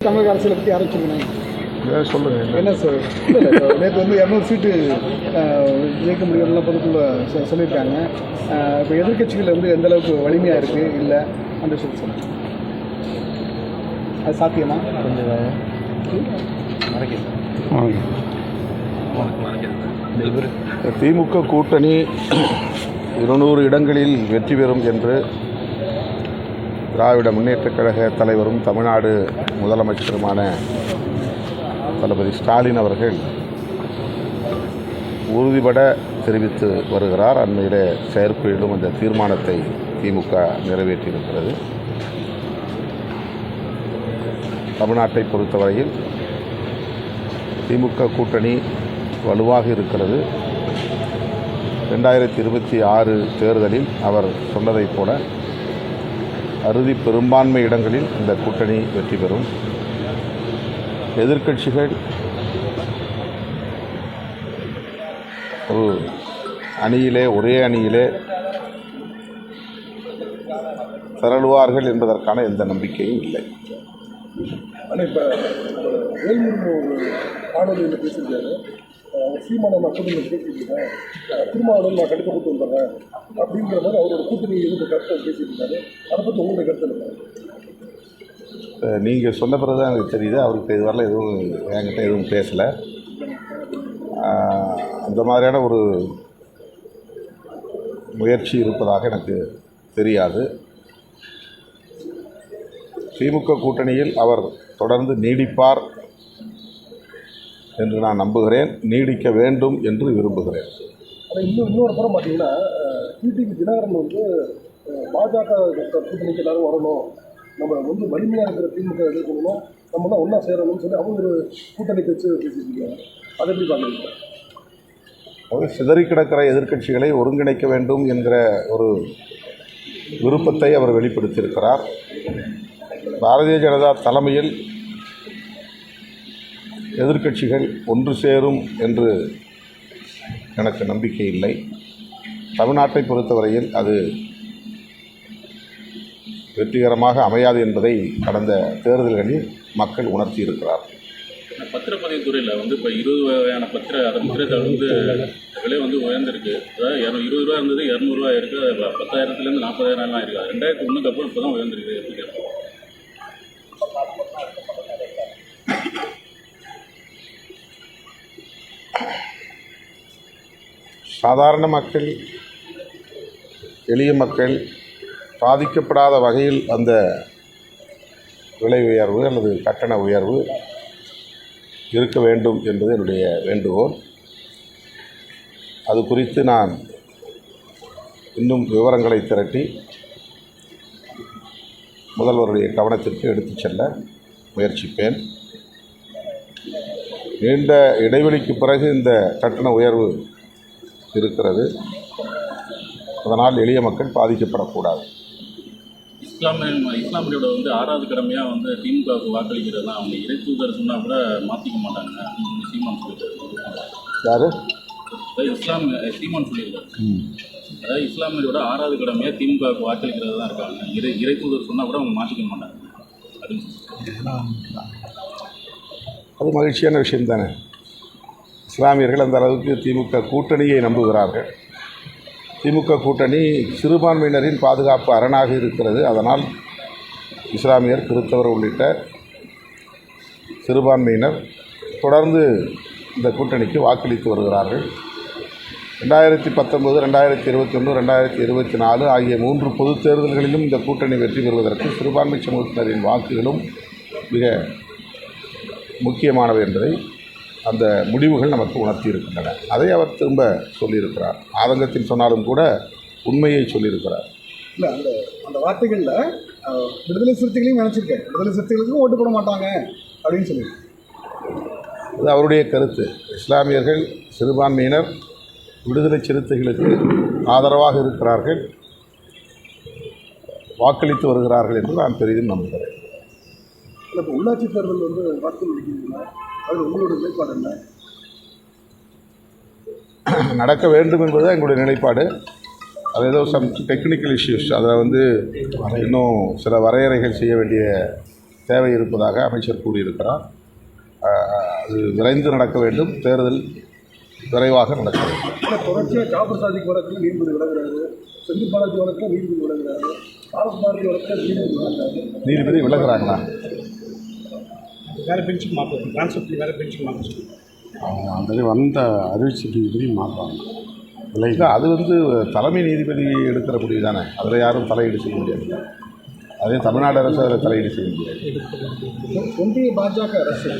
தமிழக அரசியலை பற்றி ஆரம்பிச்சிருக்கேன் சொல்லுங்கள். என்ன சார் நேற்று 200 சீட்டு ஜெயிக்க முடியும்லாம் பொதுக்குள்ள சொல்லியிருக்காங்க. இப்போ எதிர்கட்சிகள் எந்த அளவுக்கு வலிமையாக இருக்குது இல்லை அந்த விஷயத்தை சொல்லுங்கள். அது சாத்தியமா? திமுக கூட்டணி 200 இடங்களில் வெற்றி பெறும் என்று திராவிட முன்னேற்றக் கழக தலைவரும் தமிழ்நாடு முதலமைச்சருமான தளபதி ஸ்டாலின் அவர்கள் உறுதிபட தெரிவித்து வருகிறார். அண்மையிலே செயற்குழுவிலும் அந்த தீர்மானத்தை திமுக நிறைவேற்றியிருக்கிறது. தமிழ்நாட்டை பொறுத்தவரையில் திமுக கூட்டணி வலுவாக இருக்கிறது. 2026 தேர்தலில் அவர் சொன்னதைப் போல அறுதி பெரும்பான்மை இடங்களில் இந்த கூட்டணி வெற்றி பெறும். எதிர்க்கட்சிகள் ஒரு அணியிலே ஒரே அணியிலே திரளுவார்கள் என்பதற்கான எந்த நம்பிக்கையும் இல்லை. ஆனால் இப்போ வேல்முருகன் ஒரு காணொலியில் பேசியிருக்காரு. சீமானை நான் கூட்டணி பேசியிருக்கேன், திருமாவளவன் நான் கடுக்கப்பட்டு வந்துடுறேன் அப்படிங்கிற மாதிரி அவரோட கூட்டணி எதிர்ப்பு கருத்தை பேசியிருக்காரு. அதை பற்றி உங்களுடைய கருத்து இல்லை? நீங்கள் சொன்ன பிறகு தான் எனக்கு தெரியுது. அவருக்கு இதுவரையில் எதுவும் என்கிட்ட எதுவும் பேசலை. அந்த மாதிரியான ஒரு முயற்சி இருப்பதாக எனக்கு தெரியாது. திமுக கூட்டணியில் அவர் தொடர்ந்து நீடிப்பார் என்று நான் நம்புகிறேன். நீடிக்க வேண்டும் என்று விரும்புகிறேன். ஆனால் இன்னொரு புறம் பார்த்தீங்கன்னா டிடிவி தினகரன் பாஜக கூட்டணிக்கு எல்லாரும் வரணும், நம்ம வலிமையாக இருக்கிற திமுக எதிர்க்கணும், நம்ம தான் ஒன்றா சேரணும்னு சொல்லி அவங்க ஒரு கூட்டணி வச்சு பேசியிருக்காங்க. அதை எப்படி பார்க்குறீங்க? அதாவது சிதறி கிடக்கிற எதிர்க்கட்சிகளை ஒருங்கிணைக்க வேண்டும் என்கிற ஒரு விருப்பத்தை அவர் வெளிப்படுத்தியிருக்கிறார். பாரதிய ஜனதா தலைமையில் எதிர்க்கட்சிகள் ஒன்று சேரும் என்று எனக்கு நம்பிக்கை இல்லை. தமிழ்நாட்டை பொறுத்தவரையில் அது வெற்றிகரமாக அமையாது என்பதை கடந்த தேர்தல்களில் மக்கள் உணர்த்தி இருக்கிறார். பத்திரப்பதிவு துறையில் இப்போ 20 வகையான முத்திரைத்தாள் விலை உயர்ந்திருக்கு. அதாவது 20 ரூபா இருந்தது 200 ரூபா இருக்குது. 10,000லேருந்து 40,000 இருக்குது. 2001 அப்புறம் இப்போ தான் உயர்ந்திருக்கு. எப்படி சாதாரண மக்கள், எளிய மக்கள் பாதிக்கப்படாத வகையில் அந்த விலை உயர்வு அல்லது கட்டண உயர்வு இருக்க வேண்டும் என்பது என்னுடைய வேண்டுகோள். அது குறித்து நான் இன்னும் விவரங்களை திரட்டி முதல்வருடைய கவனத்திற்கு எடுத்துச் செல்ல முயற்சிப்பேன். நீண்ட இடைவெளிக்கு பிறகு இந்த கட்டண உயர்வு இருக்கிறது. அதனால் எளிய மக்கள் பாதிக்கப்படக்கூடாது. இஸ்லாமியோட 6வது கடமையாக திமுகவுக்கு வாக்களிக்கிறது தான். அவங்க இறை தூதர் சொன்னால் கூட மாற்றிக்க மாட்டாங்க. சீமான் சொல்லியிருக்காரு. யார்? சீமான் சொல்லியிருக்காரு. அதாவது இஸ்லாமியோட 6வது கடமையாக திமுகவுக்கு வாக்களிக்கிறது தான் இருக்காங்க. இறை தூதர் சொன்னால் கூட அவங்க மாற்றிக்க மாட்டாங்க. அது மகிழ்ச்சியான விஷயம் தானே. இஸ்லாமியர்கள் அந்த அளவுக்கு திமுக கூட்டணியை நம்புகிறார்கள். திமுக கூட்டணி சிறுபான்மையினரின் பாதுகாப்பு அரணாக இருக்கிறது. அதனால் இஸ்லாமியர், கிறிஸ்தவர் உள்ளிட்ட சிறுபான்மையினர் தொடர்ந்து இந்த கூட்டணிக்கு வாக்களித்து வருகிறார்கள். 2019, 2021, 2024 ஆகிய 3 பொதுத் தேர்தல்களிலும் இந்த கூட்டணி வெற்றி பெறுவதற்கு சிறுபான்மை சமூகத்தினரின் வாக்குகளும் மிக முக்கியமானவை என்பதை அந்த முடிவுகள் நமக்கு உணர்த்தி இருக்கின்றன. அதை அவர் திரும்ப சொல்லியிருக்கிறார். ஆதங்கத்தில் சொன்னாலும் கூட உண்மையை சொல்லியிருக்கிறார். இல்லை, அந்த வார்த்தைகளில் விடுதலை சிறுத்தைகளையும் நினச்சிருக்கேன். விடுதலை சிறுத்தைகளுக்கும் ஓட்டு போட மாட்டாங்க அப்படின்னு சொல்லியிருக்கேன். அது அவருடைய கருத்து. இஸ்லாமியர்கள், சிறுபான்மையினர் விடுதலை சிறுத்தைகளுக்கு ஆதரவாக இருக்கிறார்கள், வாக்களித்து வருகிறார்கள் என்று நான் பெரிதும் நம்புகிறேன். இப்போ உள்ளாட்சி தேர்தல் வாக்கு முடிக்கிறீங்களா? அது உங்களுடைய நிலைப்பாடு என்ன? நடக்க வேண்டும் என்பது எங்களுடைய நிலைப்பாடு. அது ஏதோ டெக்னிக்கல் இஷ்யூஸ், அதை இன்னும் சில வரையறைகள் செய்ய வேண்டிய தேவை இருப்பதாக அமைச்சர் கூறியிருக்கிறார். அது விரைந்து நடக்க வேண்டும். தேர்தல் விரைவாக நடக்க வேண்டும். தொடர்ச்சியாக ஜாபர் சாதிக் வழக்கில் நீதிபதி விலகிறாரு, செந்தில் பாலாஜி வழக்கில் நீதிபதி விலகிறாரு, ஆர்எஸ் பாரதி வழக்கில் நீதிபதி விலகிறாரு. நீதிபதி விலகிறாங்களா? வேறு பெஞ்சுக்கு மாற்றுவோம், ட்ரான்ஸ்ஃபர் வேறு பெஞ்சுக்கு மாற்ற அந்த வந்த அறிவிச்சு நீதிபதி மாற்றுவாங்க. இல்லை, அது தலைமை நீதிபதி எடுக்கிற முடிவு தானே. அதில் யாரும் தலையீடு செய்ய முடியாது. அதே தமிழ்நாடு அரசு அதில் தலையீடு செய்ய முடியாது. ஒன்றிய பாஜக அரசு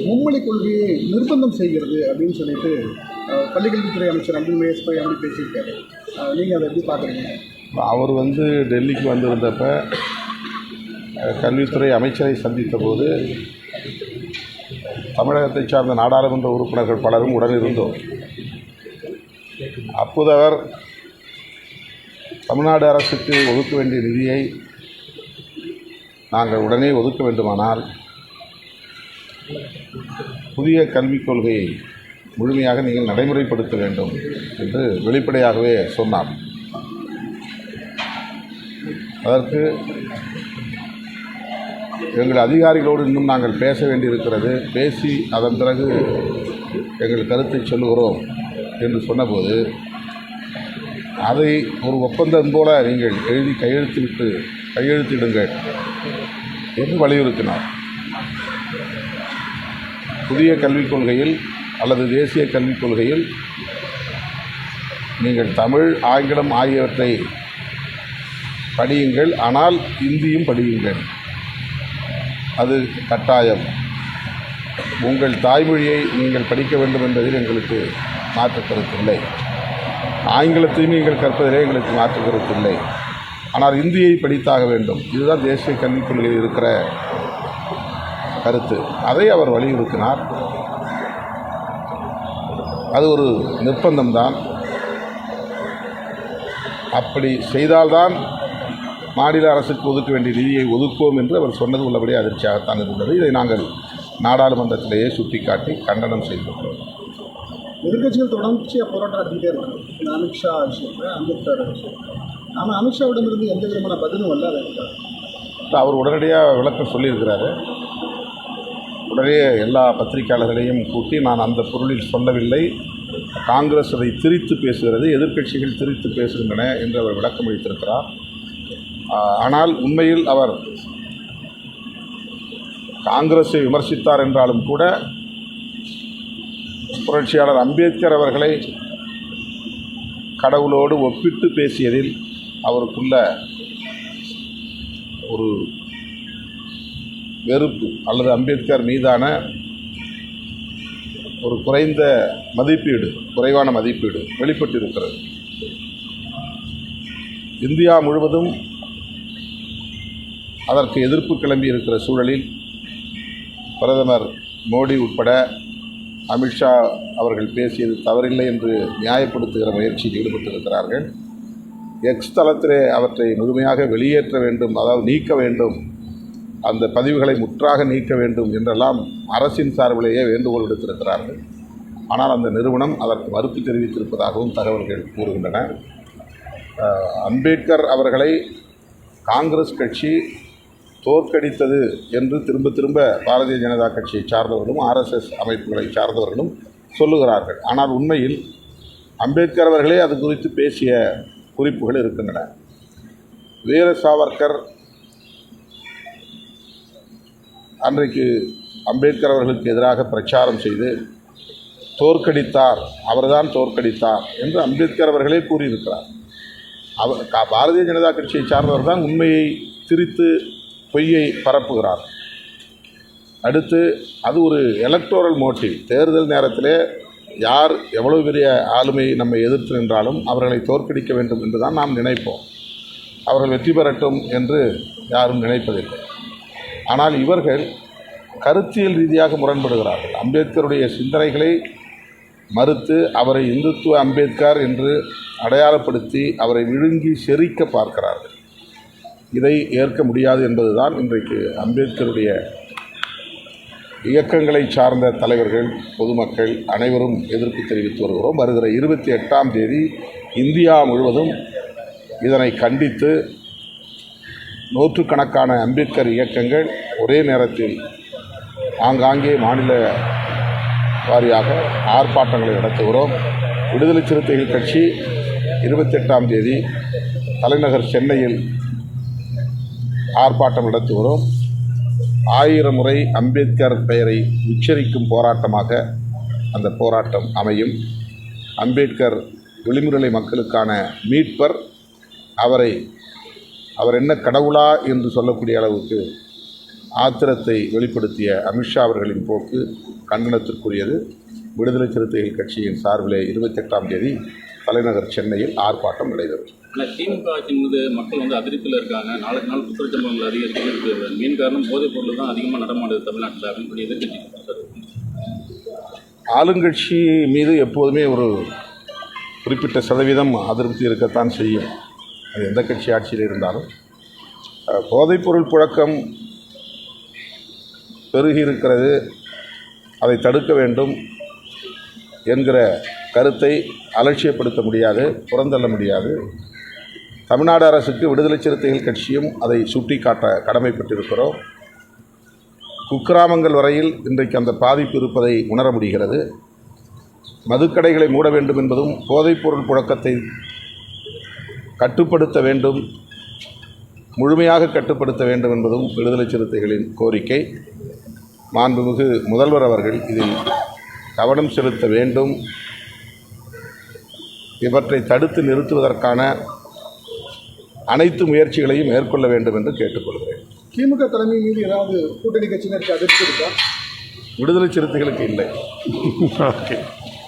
மும்மொழி கொள்கையை நிர்பந்தம் செய்கிறது அப்படின்னு சொல்லிட்டு பள்ளிக்கல்வித்துறை அமைச்சர் அன்பில் மகேஷ் பொய்யாமொழி பேசியிருக்காரு. நீங்கள் அதை எப்படி பார்க்குறீங்க? அவர் டெல்லிக்கு வந்திருந்தப்ப கல்வித்துறை அமைச்சரை சந்தித்த போது தமிழகத்தை சார்ந்த நாடாளுமன்ற உறுப்பினர்கள் பலரும் உடனிருந்தோம். அப்போது அவர் தமிழ்நாடு அரசுக்கு ஒதுக்க வேண்டிய நிதியை நாங்கள் உடனே ஒதுக்க வேண்டுமானால் புதிய கல்விக் கொள்கையை முழுமையாக நீங்கள் நடைமுறைப்படுத்த வேண்டும் என்று வெளிப்படையாகவே சொன்னார். அதற்கு எங்கள் அதிகாரிகளோடு இன்னும் நாங்கள் பேச வேண்டியிருக்கிறது, பேசி அதன் பிறகு எங்கள் கருத்தை சொல்லுகிறோம் என்று சொன்னபோது அதை ஒரு ஒப்பந்தம் போல நீங்கள் எழுதி கையெழுத்திடுங்கள் என்று வலியுறுத்தினார். புதிய கல்விக் கொள்கையில் அல்லது தேசிய கல்விக் கொள்கையில் நீங்கள் தமிழ், ஆங்கிலம் ஆகியவற்றை படியுங்கள், ஆனால் இந்தியும் படியுங்கள். அது கட்டாயம். உங்கள் தாய்மொழியை நீங்கள் படிக்க வேண்டும் என்பதில் எங்களுக்கு மாற்று கருத்தில்லை. ஆங்கிலத்தையும் நீங்கள் கற்பதிலே எங்களுக்கு மாற்று கருத்தில்லை. ஆனால் இந்தியை படித்தாக வேண்டும். இதுதான் தேசிய கல்விக் கொள்கையில் இருக்கிற கருத்து. அதை அவர் வலியுறுத்தினார். அது ஒரு நிர்பந்தம்தான். அப்படி செய்தால்தான் மாநில அரசுக்கு ஒதுக்க வேண்டிய நிதியை ஒதுக்குவோம் என்று அவர் சொன்னது உள்ளபடி அதிர்ச்சியாகத்தான் இருந்தது. இதை நாங்கள் நாடாளுமன்றத்திலேயே சுட்டிக்காட்டி கண்டனம் செய்திருக்கிறோம். எதிர்கட்சிகள் தொடர்ச்சியாக போராட்டம் நடத்திக்கிட்டே இருக்காங்க. இந்த அமித்ஷா விஷயத்தில், அம்பேத்கர் விஷயத்தில். ஆனால் அமித்ஷாவிடமிருந்து எந்த விதமான பதிலும் வல்லாத இருக்காங்க. அவர் உடனடியாக விளக்கம் சொல்லியிருக்கிறாரு. உடனே எல்லா பத்திரிகையாளர்களையும் கூட்டி, நான் அந்த பொருளில் சொல்லவில்லை, காங்கிரஸ் அதை திரித்து பேசுகிறது, எதிர்க்கட்சிகள் திரித்து பேசுகின்றன என்று அவர் விளக்கம் அளித்திருக்கிறார். ஆனால் உண்மையில் அவர் காங்கிரஸை விமர்சித்தார் என்றாலும் கூட புரட்சியாளர் அம்பேத்கர் அவர்களை கடவுளோடு ஒப்பிட்டு பேசியதில் அவருக்குள்ள ஒரு வெறுப்பு அல்லது அம்பேத்கர் மீதான ஒரு குறைவான மதிப்பீடு வெளிப்பட்டிருக்கிறது. இந்தியா முழுவதும் அதற்கு எதிர்ப்பு கிளம்பி இருக்கிற சூழலில் பிரதமர் மோடி உட்பட அமித்ஷா அவர்கள் பேசியது தவறில்லை என்று நியாயப்படுத்துகிற முயற்சியில் ஈடுபட்டிருக்கிறார்கள். எக்ஸ் தளத்திலே அவற்றை முழுமையாக வெளியேற்ற வேண்டும், அதாவது நீக்க வேண்டும், அந்த பதிவுகளை முற்றாக நீக்க வேண்டும் என்றெல்லாம் அரசின் சார்பிலேயே வேண்டுகோள் விடுத்திருக்கிறார்கள். ஆனால் அந்த நிறுவனம் அதற்கு மறுப்பு தெரிவித்திருப்பதாகவும் தகவல்கள் கூறுகின்றன. அம்பேத்கர் அவர்களை காங்கிரஸ் கட்சி தோற்கடித்தது என்று திரும்ப திரும்ப பாரதிய ஜனதா கட்சியை சார்ந்தவர்களும் RSS அமைப்புகளை சார்ந்தவர்களும் சொல்லுகிறார்கள். ஆனால் உண்மையில் அம்பேத்கர் அவர்களே அது குறித்து பேசிய குறிப்புகள் இருக்கின்றன. வீர சாவர்கர் அன்றைக்கு அம்பேத்கர் அவர்களுக்கு எதிராக பிரச்சாரம் செய்து தோற்கடித்தார், அவர்தான் தோற்கடித்தார் என்று அம்பேத்கர் அவர்களே கூறியிருக்கிறார். பாரதிய ஜனதா கட்சியை சார்ந்தவர் தான் உண்மையை திரித்து பொய்யை பரப்புகிறார். அடுத்து அது ஒரு எலக்டோரல் மோட்டிவ். தேர்தல் நேரத்திலே யார் எவ்வளவு பெரிய ஆளுமை நம்மை எதிர்த்து நின்றாலும் அவர்களை தோற்கடிக்க வேண்டும் என்று தான் நாம் நினைப்போம். அவர்கள் வெற்றி பெறட்டும் என்று யாரும் நினைப்பதில்லை. ஆனால் இவர்கள் கருத்தியல் ரீதியாக முரண்படுகிறார்கள். அம்பேத்கருடைய சிந்தனைகளை மறுத்து அவரை இந்துத்துவ அம்பேத்கர் என்று அடையாளப்படுத்தி அவரை விழுங்கி செரிக்க பார்க்கிறார்கள். இதை ஏற்க முடியாது என்பதுதான் இன்றைக்கு அம்பேத்கருடைய இயக்கங்களை சார்ந்த தலைவர்கள், பொதுமக்கள் அனைவரும் எதிர்ப்பு தெரிவித்து வருகிறோம். வருகிற 28ஆம் தேதி இந்தியா முழுவதும் இதனை கண்டித்து நூற்றுக்கணக்கான அம்பேத்கர் இயக்கங்கள் ஒரே நேரத்தில் ஆங்காங்கே மாநில வாரியாக ஆர்ப்பாட்டங்களை நடத்துகிறோம். விடுதலை சிறுத்தைகள் கட்சி 28ஆம் தேதி தலைநகர் சென்னையில் ஆர்ப்பாட்டம் நடத்துகிறோம். 1000 முறை அம்பேத்கர் பெயரை உச்சரிக்கும் போராட்டமாக அந்த போராட்டம் அமையும். அம்பேத்கர் விளிம்புநிலை மக்களுக்கான மீட்பர். அவர் என்ன கடவுளா என்று சொல்லக்கூடிய அளவுக்கு ஆத்திரத்தை வெளிப்படுத்திய அமித்ஷா அவர்களின் போக்கு கண்டனத்திற்குரியது. விடுதலை சிறுத்தைகள் கட்சியின் சார்பிலே 28ஆம் தேதி தலைநகர் சென்னையில் ஆர்ப்பாட்டம் நடைபெறும். ஆனால் திமுக ஆட்சியின் மீது மக்கள் வந்து அதிருப்தியில் இருக்காங்க. நாளுக்கு நாள் குற்றச்சம்பவங்கள் அதிகரிக்கிறது. மெயின் காரணம் போதைப் பொருள் தான் அதிகமாக நடமாடுது தமிழ்நாட்டில் அப்படின்னு சொல்லி எதிர்க்கட்சி. ஆளுங்கட்சி மீது எப்போதுமே ஒரு குறிப்பிட்ட சதவீதம் அதிருப்தி இருக்கத்தான் செய்யும். அது எந்த கட்சி ஆட்சியில் இருந்தாலும். போதைப்பொருள் புழக்கம் பெருகி இருக்கிறது, அதை தடுக்க வேண்டும் என்கிற கருத்தை அலட்சியப்படுத்த முடியாது, புறந்தள்ள முடியாது. தமிழ்நாடு அரசுக்கு விடுதலை சிறுத்தைகள் கட்சியும் அதை சுட்டிக்காட்ட கடமைப்பட்டிருக்கிறோம். குக்கிராமங்கள் வரையில் இன்றைக்கு அந்த பாதிப்பு இருப்பதை உணர முடிகிறது. மதுக்கடைகளை மூட வேண்டும் என்பதும் போதைப்பொருள் புழக்கத்தை கட்டுப்படுத்த வேண்டும், முழுமையாக கட்டுப்படுத்த வேண்டும் என்பதும் விடுதலை சிறுத்தைகளின் கோரிக்கை. மாண்புமிகு முதல்வர் அவர்கள் இதில் கவனம் செலுத்த வேண்டும். இவற்றை தடுத்து நிறுத்துவதற்கான அனைத்து முயற்சிகளையும் மேற்கொள்ள வேண்டும் என்று கேட்டுக்கொள்கிறேன். திமுக தலைமை மீது ஏதாவது கூட்டணி கட்சியினருக்கு அதிர்ச்சி இருக்கா? விடுதலை சிறுத்தைகளுக்கு இல்லை. ஓகே.